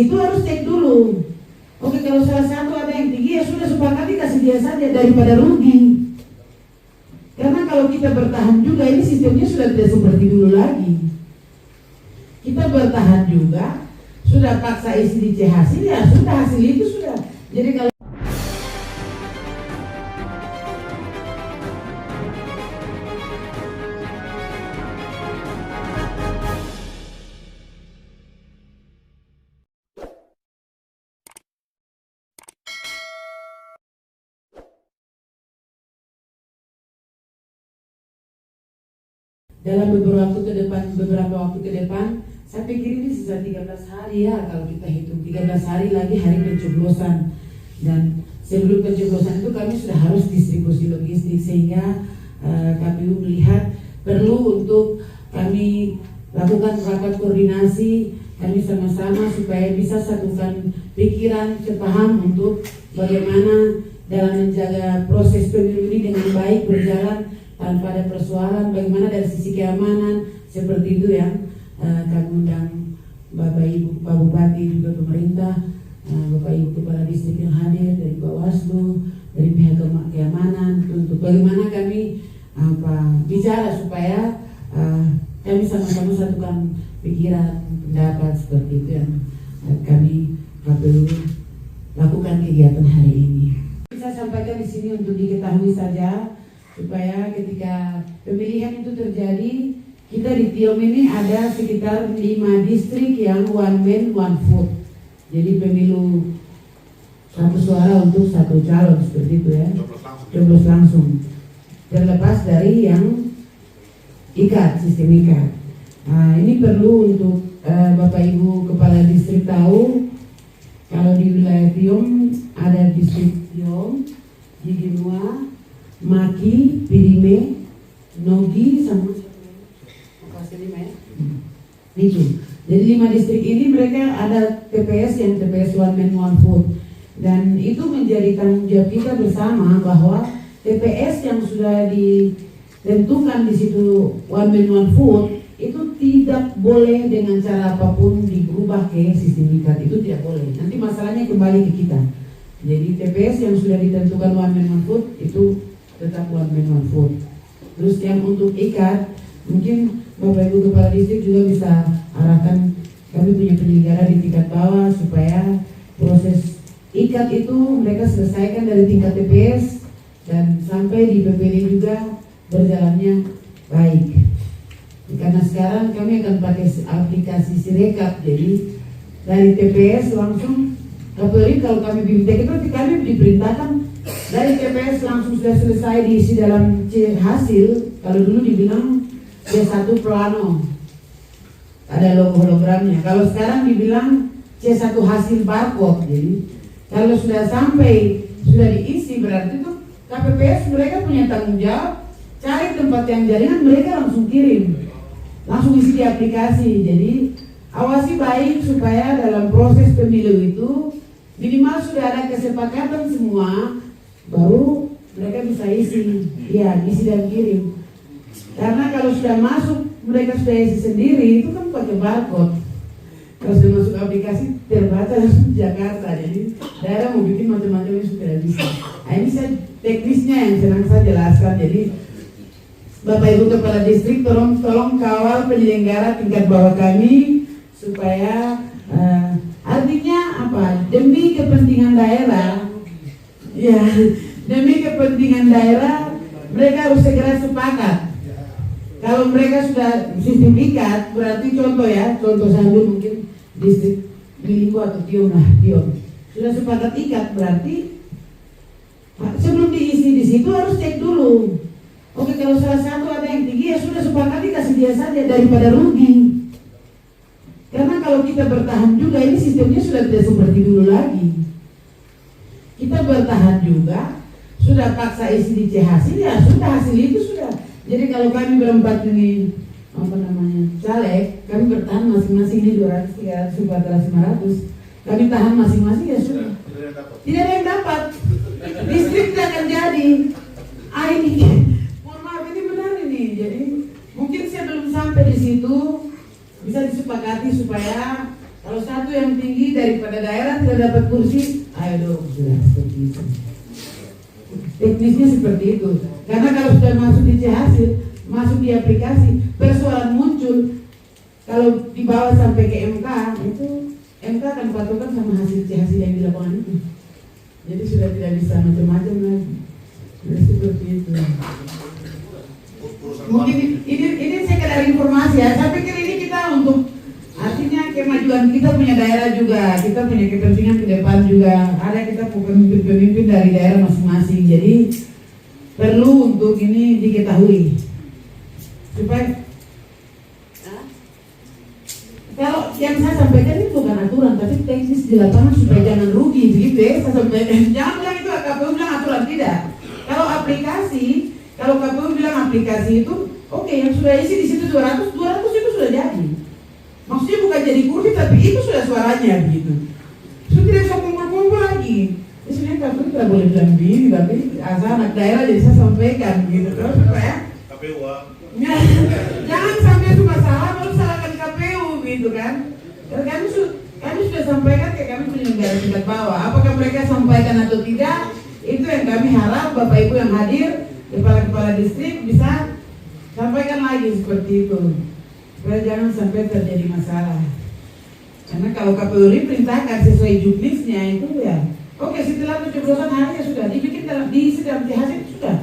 situ harus cek dulu. Oke, kalau salah satu ada yang tinggi ya sudah sepakati kasih dia saja daripada rugi. Karena kalau kita bertahan juga ini sistemnya sudah tidak seperti dulu lagi. Kita bertahan juga, sudah paksa isi di C hasil ya sudah hasil itu sudah. Jadi kalau dalam beberapa waktu ke depan, saya pikir ini sisa 13 hari ya kalau kita hitung 13 hari lagi hari pencoblosan, dan sebelum pencoblosan itu kami sudah harus distribusi logistik sehingga KPU melihat perlu untuk kami lakukan rapat koordinasi kami sama-sama supaya bisa satukan pikiran, sepaham untuk bagaimana dalam menjaga proses pemilu ini dengan baik berjalan tanpa ada persoalan, bagaimana dari sisi keamanan seperti itu yang kami undang Bapak Ibu Pak Bupati juga pemerintah, Bapak Ibu Kepala Distrik yang hadir dari Bawaslu, dari pihak keamanan untuk bagaimana kami bicara supaya kami sama-sama satukan pikiran, pendapat seperti itu yang kami KPU lakukan kegiatan hari ini. Saya sampaikan di sini untuk diketahui saja supaya ketika pemilihan itu terjadi, kita di Tiong ini ada sekitar 5 distrik yang one man one vote. Jadi pemilu satu suara untuk satu calon seperti itu ya. Coblos langsung. Terlepas dari yang ikat, sistem ikat. Nah, ini perlu untuk Bapak Ibu Kepala Distrik tahu kalau di wilayah Tiong ada distrik Tiong, Jigenua, Maki, Pirime, Nogi, sama itu. Jadi 5 distrik ini mereka ada TPS yang TPS one man one vote, dan itu menjadi tanggung jawab kita bersama bahwa TPS yang sudah ditentukan di situ one man one vote itu tidak boleh dengan cara apapun diubah ke sistem ikat, itu tidak boleh. Nanti masalahnya kembali ke kita. Jadi TPS yang sudah ditentukan one man one vote itu tetap one man one vote. Terus yang untuk ikat, mungkin Bapak Ibu Kepala Distrik juga bisa arahkan kami punya penyelenggara di tingkat bawah supaya proses ikat itu mereka selesaikan dari tingkat TPS dan sampai di BPD juga berjalannya baik. Karena sekarang kami akan pakai aplikasi Sirekap, jadi dari TPS langsung apalagi kalau kami BIMTEK itu kami diperintahkan dari TPS langsung sudah selesai diisi dalam C hasil. Kalau dulu dibilang C1 plano, ada logo hologramnya. Kalau sekarang dibilang C1 hasil barcode. Jadi kalau sudah sampai, sudah diisi berarti itu KPPS mereka punya tanggung jawab cari tempat yang jaringan, mereka langsung kirim, langsung isi di aplikasi. Jadi awasi baik supaya dalam proses pemilu itu minimal sudah ada kesepakatan semua, baru mereka bisa isi, ya isi dan kirim. Karena kalau sudah masuk mereka sudah isi sendiri itu kan pakai barcode. Kalau sudah masuk aplikasi terbaca langsung Jakarta, jadi daerah mau bikin macam-macam itu sudah bisa. Nah, ini saya teknisnya yang senang saya jelaskan. Jadi Bapak Ibu Kepala Distrik tolong kawal penyelenggara tingkat bawah kami supaya artinya apa? Demi kepentingan daerah, ya demi kepentingan daerah mereka harus segera sepakat. Kalau mereka sudah sistem ikat, berarti contoh ya, contoh sambil mungkin distrik Milimbo atau Tiong sudah sepakat ikat, berarti sebelum diisi di situ harus cek dulu. Oke, kalau salah satu ada yang tinggi ya sudah sepakati kasih dia saja daripada rugi. Karena kalau kita bertahan juga ini sistemnya sudah tidak seperti dulu lagi. Kita bertahan juga, sudah paksa isi di C hasil ya sudah hasil itu sudah. Jadi kalau kami berempat ini caleg, kami bertahan masing-masing di 200, 300, 400, 500, kami tahan masing-masing ya sudah. Tidak ada yang dapat. Distrik tidak akan jadi. Ini, mohon maaf ini benar ini. Jadi mungkin saya belum sampai di situ, bisa disepakati supaya kalau Kalau satu yang tinggi daripada daerah tidak dapat kursi, ayo dong, sudah seperti itu. Teknisnya seperti itu. Karena kalau sudah masuk di hasil, masuk di aplikasi, persoalan muncul. Kalau dibawa sampai ke MK, itu MK akan patokan sama hasil yang di lapangan itu. Jadi sudah tidak bisa macam-macam lagi. Sudah seperti itu. Mungkin ini sekedar informasi ya. Saya pikir ini kita untuk artinya kemajuan kita punya daerah juga, kita punya kepentingan ke depan juga. Ada kita pemimpin-pemimpin dari daerah masing-masing. Jadi perlu untuk ini diketahui supaya kalau yang saya sampaikan itu bukan aturan, tapi teknis di lapangan supaya jangan rugi, begitu ya. Saya sampaikan, jangan bilang itu KPU bilang aturan, tidak. Kalau aplikasi, kalau KPU bilang aplikasi itu, oke, yang sudah isi di situ 200 itu sudah jadi. Maksudnya bukan jadi kursi, tapi itu sudah suaranya, gitu. Sudah tidak bisa kumpul-kumpul lagi. Jadi sebenarnya KPU tidak boleh bilang begini, tapi asal anak daerah jadi saya sampaikan, gitu. Terus supaya KPU, jangan sampai itu masalah, baru salahkan KPU. Gitu kan, kami sudah sampaikan ke kami penyelenggara tingkat bawah. Apakah mereka sampaikan atau tidak, itu yang kami harap Bapak Ibu yang hadir, kepala-kepala distrik bisa sampaikan lagi seperti itu, supaya jangan sampai terjadi masalah. Karena kalau KPU perintahkan sesuai juknisnya itu ya, oke, setelah pencoblosan hari ya sudah dibikin diisi dalam hasil sudah.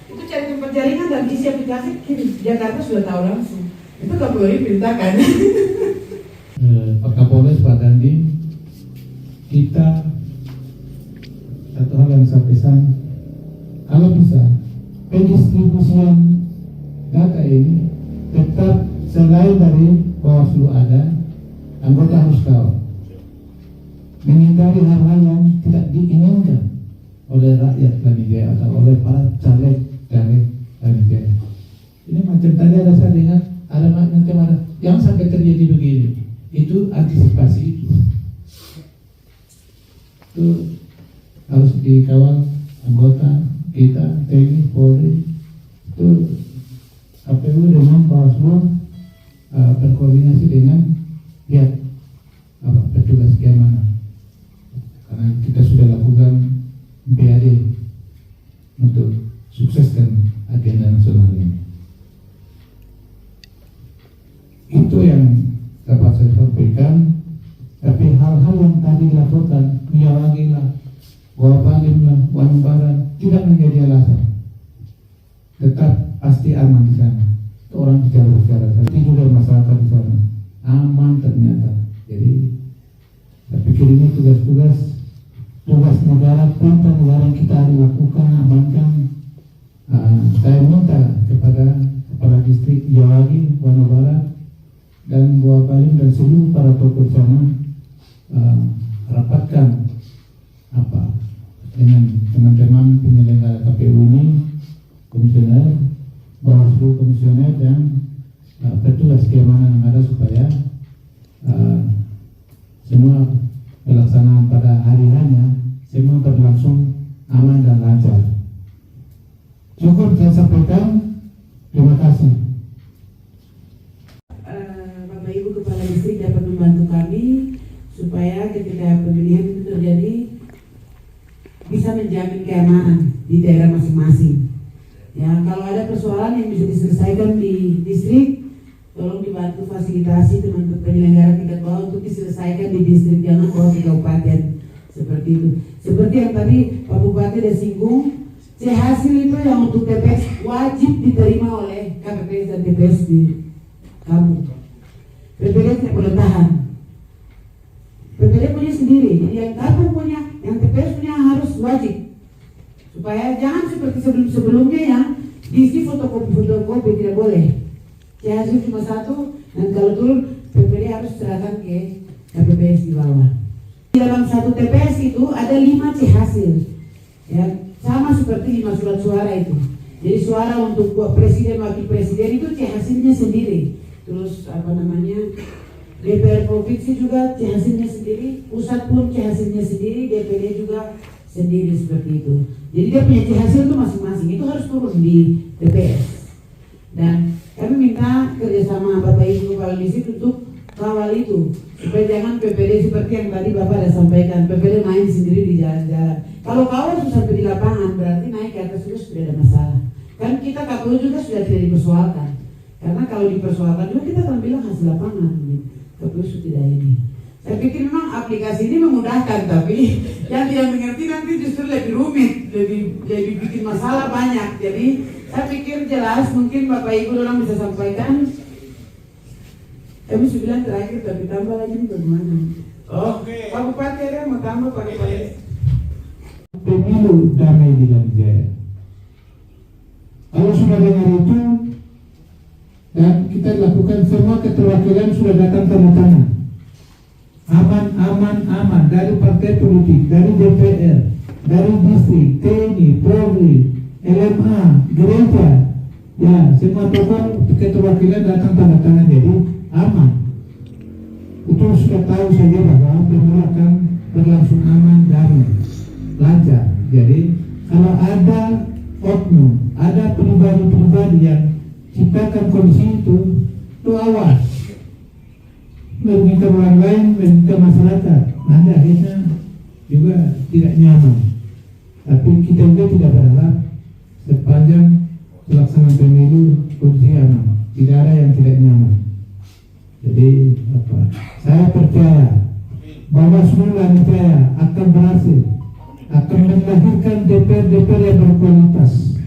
Itu cari tempat jaringan dan isi aplikasi, Jakarta sudah tahu langsung. Itu KPU perintahkan. Pak Kapolres, Pak Dandim, kita satu hal yang saya pesan, kalau bisa pendistribusian data ini tetap selain dari Bawaslu ada, anggota harus tahu, menghindari hal-hal yang tidak diinginkan oleh rakyat Lanijaya atau oleh para caleg-caleg Lanijaya. Ini macam tadi ada saya dengar ada macam ada yang sampai terjadi begini, itu antisipasi itu harus dikawal anggota kita TNI Polri, itu KPU dengan Bawaslu berkoordinasi dengan pihak petugas keamanan, karena kita sudah lakukan BAD untuk sukseskan agenda nasional ini. Itu yang dapat saya sampaikan. Tapi hal-hal yang tadi dilaporkan, Miyawagi lah, Wapalim lah, Wanbaran, tidak menjadi alasan. Tetap pasti aman di sana. Orang bicara-bicara, tapi juga masyarakat di sana aman ternyata. Jadi saya pikir ini tugas negara, perintah negara yang kita harus lakukan, amankan. Saya minta kepada kepala distrik Miyawagi, Wanbaran, dan Buah Balim dan seluruh para tokoh sana rapatkan dengan teman-teman penyelenggara KPU ini, komisioner, Bawaslu komisioner dan petugas keamanan yang ada supaya semua pelaksanaan pada hari hanya semua berlangsung aman dan lancar. Cukup saya sampaikan. Terima kasih. Ibu Kepala Distrik dapat membantu kami supaya ketika pemilihan itu terjadi bisa menjamin keamanan di daerah masing-masing. Ya, kalau ada persoalan yang bisa diselesaikan di distrik, tolong dibantu fasilitasi teman-teman penyelenggara tingkat bawah untuk diselesaikan di distrik, jangan bawa ke kabupaten seperti itu. Seperti yang tadi Pak Bupati sudah singgung, hasil itu yang untuk TPS wajib diterima oleh KPPS dan TPS di kamu. PPD tidak boleh tahan. PPD punya sendiri, jadi yang kampung punya, yang TPS punya harus wajib. Supaya jangan seperti sebelumnya yang diisi fotokopi tidak boleh. Hasil cuma satu, dan kalau turun PPD harus serahkan ke KPPS di bawah. Di dalam satu TPS itu ada 5 hasil, ya sama seperti 5 surat suara itu. Jadi suara untuk presiden, wakil presiden itu hasilnya sendiri. Terus DPR provinsi juga hasilnya sendiri, pusat pun hasilnya sendiri, DPD juga sendiri seperti itu. Jadi dia punya hasil itu masing-masing, itu harus turun di TPS. Dan kami minta kerjasama Bapak Ibu Kepala Distrik untuk kawal itu supaya jangan PPD seperti yang tadi Bapak ada sampaikan, PPD main sendiri di jalan-jalan. Kalau kawan sudah sampai di lapangan berarti naik ke atas itu sudah ada masalah. Kan kita KPU juga sudah tidak dipersoalkan, karena kalau dipersoalkan juga kita akan bilang hasil lapangan. KPU sudah tidak ini. Saya pikir memang aplikasi ini memudahkan, tapi yang tidak mengerti nanti justru lebih rumit, lebih bikin masalah banyak. Jadi saya pikir jelas, mungkin Bapak Ibu orang bisa sampaikan. Kami sudah bilang terakhir, tapi tambah lagi bagaimana? Pak Bupati ada mau tambah Pak Bupati? Pemilu damai di Lanjaya. Kalau sudah dengar itu, dan kita lakukan semua keterwakilan sudah datang tanda tangan. Aman dari partai politik, dari DPR, dari distrik, TNI, Polri, LMA, gereja, ya semua tokoh keterwakilan datang tanda tangan, jadi aman. Itu sudah tahu saja bahwa pemilu akan berlangsung aman dan lancar. Jadi kalau ada oknum, ada pribadi-pribadi yang ciptakan kondisi itu awas. Merugikan orang lain, merugikan masyarakat, nanti akhirnya juga tidak nyaman. Tapi kita juga tidak berharap sepanjang pelaksanaan pemilu kondisi aman, tidak ada yang tidak nyaman. Jadi saya percaya bahwa semua Lanjaya akan berhasil, akan melahirkan DPR yang berkualitas.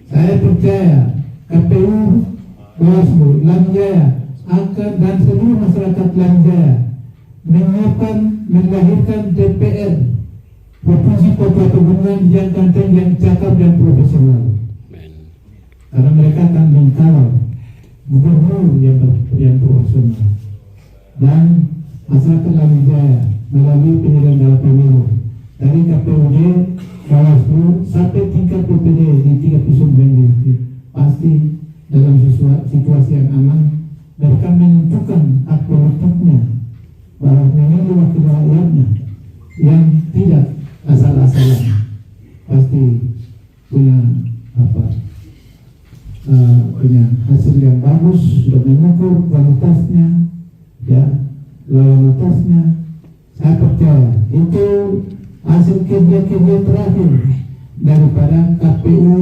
Saya percaya KPU, Bawaslu, Lanjaya akan dan seluruh masyarakat Lanjaya menyiapkan melahirkan DPR Provinsi Papua Pegunungan yang ganteng, yang cakap dan profesional. Karena mereka akan mengkawal gubernur yang profesional dan masyarakat Lanjaya melalui penyelenggaraan pemilu dari KPUD, Bawaslu sampai tingkat PPD di 39 distrik. Pasti dalam situasi yang aman mereka menentukan hak politiknya bahwa memilih wakil rakyatnya yang tidak asal-asalan, pasti punya punya hasil yang bagus, sudah mengukur kualitasnya, ya loyalitasnya. Saya percaya itu hasil kerja-kerja terakhir daripada KPU